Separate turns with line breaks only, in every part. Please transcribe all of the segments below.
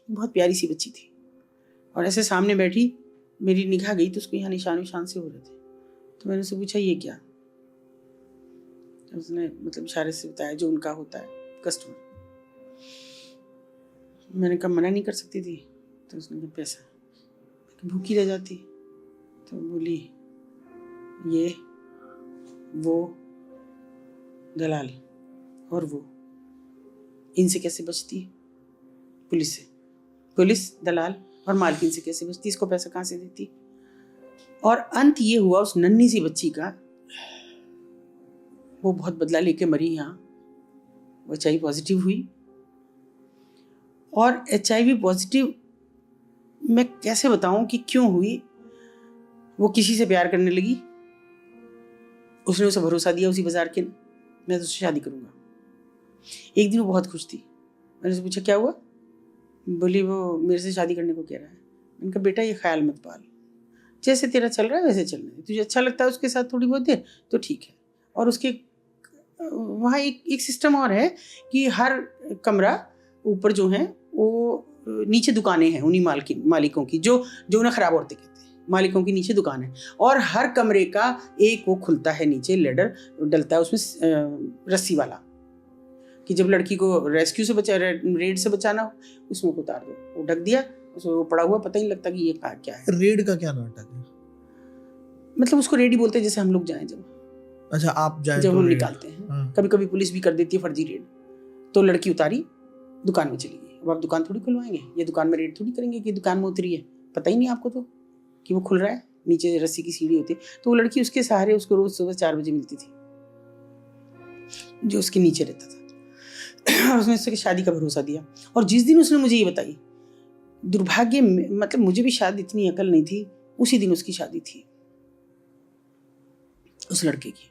बहुत प्यारी सी बच्ची थी और ऐसे सामने बैठी, मेरी निगाह गई तो उसको यहाँ निशान निशान से हो रहे थे। तो मैंने उससे पूछा ये क्या? उसने मतलब इशारे से बताया जो उनका होता है कस्टमर। मैंने कहा मना नहीं कर सकती थी। तो उसने कहा पैसा। भूखी रह जाती। तो बोली ये वो दलाल और वो, इनसे कैसे बचती? पुलिस से। पुलिस, दलाल और मालकिन से कैसे बचती? इसको पैसा कहाँ से देती? और अंत ये हुआ उस नन्ही सी बच्ची का, वो बहुत बदला लेके मरी यहाँ। वो HIV पॉजिटिव हुई और HIV पॉजिटिव मैं कैसे बताऊं कि क्यों हुई। वो किसी से प्यार करने लगी, उसने उसे भरोसा दिया उसी बाजार के, मैं तो उससे शादी करूंगा। एक दिन वो बहुत खुश थी, मैंने उससे पूछा क्या हुआ? बोली वो मेरे से शादी करने को कह रहा है। मैंने कहा बेटा ये ख्याल मत पाल, जैसे तेरा चल रहा है वैसे चलने दे, तुझे अच्छा लगता है उसके साथ थोड़ी बहुत देर तो ठीक है। और उसके वहाँ एक सिस्टम और है कि हर कमरा ऊपर जो है वो नीचे दुकानें हैं उन्हीं मालिकों की, जो उन्हें ख़राब औरतें कहते हैं, मालिकों की नीचे दुकान है और हर कमरे का एक वो खुलता है नीचे, लेडर डलता है उसमें रस्सी वाला, कि जब लड़की को रेस्क्यू से बचा, रेड से बचाना हो उसमें को उतार दो। वो ढक दिया, उसमें वो पड़ा हुआ, पता ही नहीं लगता कि ये क्या है।
रेड का क्या नाटक है?
मतलब उसको रेड ही बोलते हैं, जैसे हम लोग जाएं जब,
अच्छा आप जाएं
जब
तो
हम
रेड
निकालते हैं। कभी कभी पुलिस भी कर देती है फर्जी रेड। तो लड़की उतारी, दुकान में चली गई। अब आप दुकान थोड़ी खुलवाएंगे, ये दुकान में रेड थोड़ी करेंगे कि दुकान में उतरी है, पता ही नहीं आपको तो कि वो खुल रहा है, नीचे रस्सी की सीढ़ी होती है। तो वो लड़की उसके सहारे उसको रोज सुबह 4 बजे मिलती थी, जो उसके नीचे रहता था। उसने उससे शादी का भरोसा दिया और जिस दिन उसने मुझे ये बताई, दुर्भाग्य मतलब मुझे भी शायद इतनी अकल नहीं थी, उसी दिन उसकी शादी थी उस लड़के की।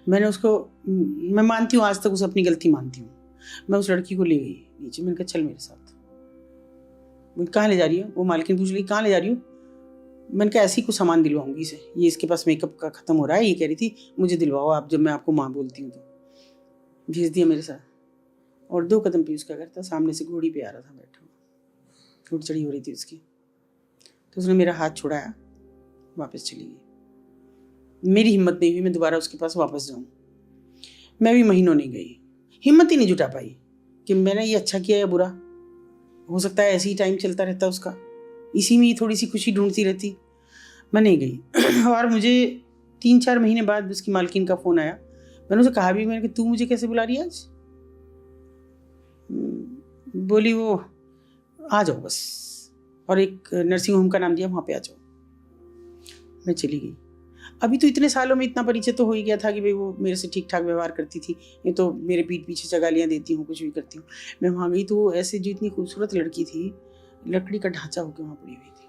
मैं मानती हूँ, आज तक उसे अपनी गलती मानती हूँ। मैं उस लड़की को ले गई नीचे, मैंने कहा चल मेरे साथ। वो कहाँ ले जा रही है? वो मालकिन पूछ रही कहाँ ले जा रही हूँ? मैंने कहा ऐसे ही कुछ सामान दिलवाऊंगी इसे, ये इसके पास मेकअप का खत्म हो रहा है, ये कह रही थी मुझे दिलवाओ आप, जब मैं आपको माँ बोलती हूँ। तो भेज दिया मेरे साथ और 2 कदम पे उसका घर था, सामने से घोड़ी पे आ रहा था बैठा हुआ, घोड़ी चढ़ी हो रही थी उसकी। तो उसने मेरा हाथ छुड़ाया, वापस चली गई। मेरी हिम्मत नहीं हुई मैं दोबारा उसके पास वापस जाऊं। मैं भी महीनों नहीं गई, हिम्मत ही नहीं जुटा पाई कि मैंने ये अच्छा किया या बुरा। हो सकता है ऐसे ही टाइम चलता रहता उसका, इसी में ही थोड़ी सी खुशी ढूंढती रहती। मैं नहीं गई। और मुझे 3-4 महीने बाद उसकी मालकिन का फ़ोन आया। मैंने उसे कहा भी, मैंने कहा तू मुझे कैसे बुला रही है आज? बोली वो आ जाओ बस, और एक नर्सिंग होम का नाम दिया, वहाँ पे आ जाओ। मैं चली गई। अभी तो इतने सालों में इतना परिचय तो हो ही गया था कि भाई वो मेरे से ठीक ठाक व्यवहार करती थी, ये तो मेरे पीठ पीछे चगालियाँ देती हूँ, कुछ भी करती हूँ। मैं वहाँ गई तो वो ऐसे, जो इतनी खूबसूरत लड़की थी, लकड़ी का ढांचा होकर वहाँ पड़ी हुई थी।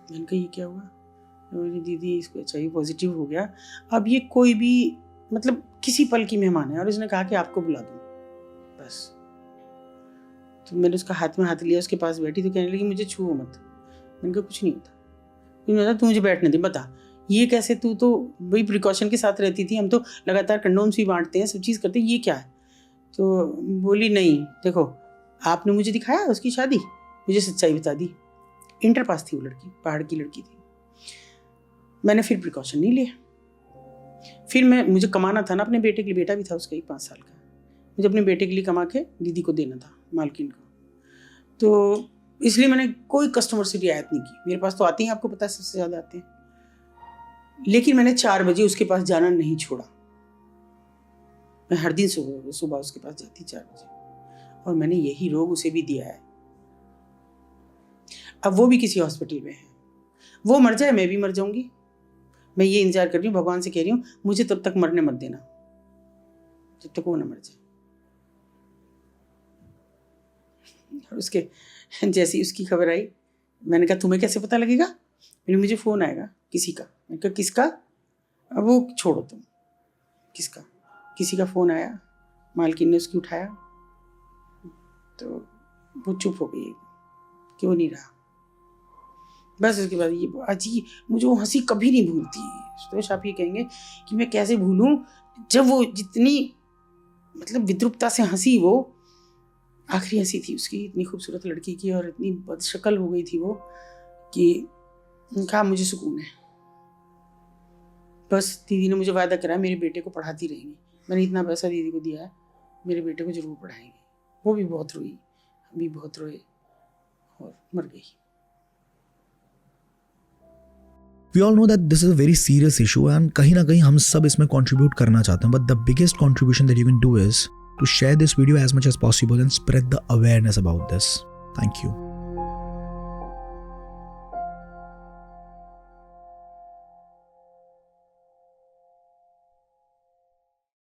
मैंने कहा ये क्या हुआ? मेरी दीदी इसको HIV पॉजिटिव हो गया, अब ये कोई भी मतलब किसी पल की मेहमान है और इसने कहा कि आपको बुला दूँ बस। तो मैंने उसका हाथ में हाथ लिया, उसके पास बैठी तो कहने लगी मुझे छुओ मत। मैंने कहा कुछ नहीं होता, तू मुझे बैठने दे, बता ये कैसे? तू तो वही प्रिकॉशन के साथ रहती थी, हम तो लगातार कंडोम्स भी बांटते हैं, सब चीज़ करते हैं, ये क्या है? तो बोली नहीं देखो, आपने मुझे दिखाया उसकी शादी, मुझे सच्चाई बता दी। इंटर पास थी वो लड़की, पहाड़ की लड़की थी। मैंने फिर प्रिकॉशन नहीं लिया। फिर मुझे कमाना था ना अपने बेटे के लिए, बेटा भी था उसका 5 साल का, मुझे अपने बेटे के लिए कमा के दीदी को देना था, मालकिन को। तो इसलिए मैंने कोई कस्टमर से रियायत नहीं की। मेरे पास तो आते हैं, आपको पता है सबसे ज़्यादा आते हैं, लेकिन मैंने 4 बजे उसके पास जाना नहीं छोड़ा। मैं हर दिन सुबह उसके पास जाती 4 बजे, और मैंने यही रोग उसे भी दिया है। अब वो भी किसी हॉस्पिटल में है, वो मर जाए मैं भी मर जाऊंगी। मैं ये इंतजार कर रही हूँ, भगवान से कह रही हूँ मुझे तब तक मरने मत देना जब तक वो ना मर जाए। और उसके जैसी उसकी खबर आई, मैंने कहा तुम्हें कैसे पता लगेगा? मुझे फ़ोन आएगा किसी का। मैंने कहा किसका? अब वो छोड़ो तुम, किसका? किसी का फ़ोन आया, मालकिन ने उसकी उठाया तो वो चुप हो गई, क्यों नहीं रहा। बस उसके बाद ये अजीब, मुझे वो हंसी कभी नहीं भूलती। तो आप ये कहेंगे कि मैं कैसे भूलूं, जब वो जितनी मतलब विद्रुपता से हंसी, वो आखिरी हंसी थी उसकी, इतनी खूबसूरत लड़की की, और इतनी बदशक्ल हो गई थी वो कि कहा मुझे सुकून है, बस दीदी ने मुझे वादा करा मेरे बेटे को पढ़ाती रहेंगी, मैंने इतना पैसा दीदी को दिया है, मेरे बेटे को ज़रूर पढ़ाएंगे। वो भी बहुत रोई, हम भी बहुत रोए और मर गई।
We all know that this is a very serious issue and कहीं ना कहीं हम सब इसमें contribute करना चाहते हैं, but the biggest contribution that you can do is to share this video as much as possible and spread the awareness about this. Thank you.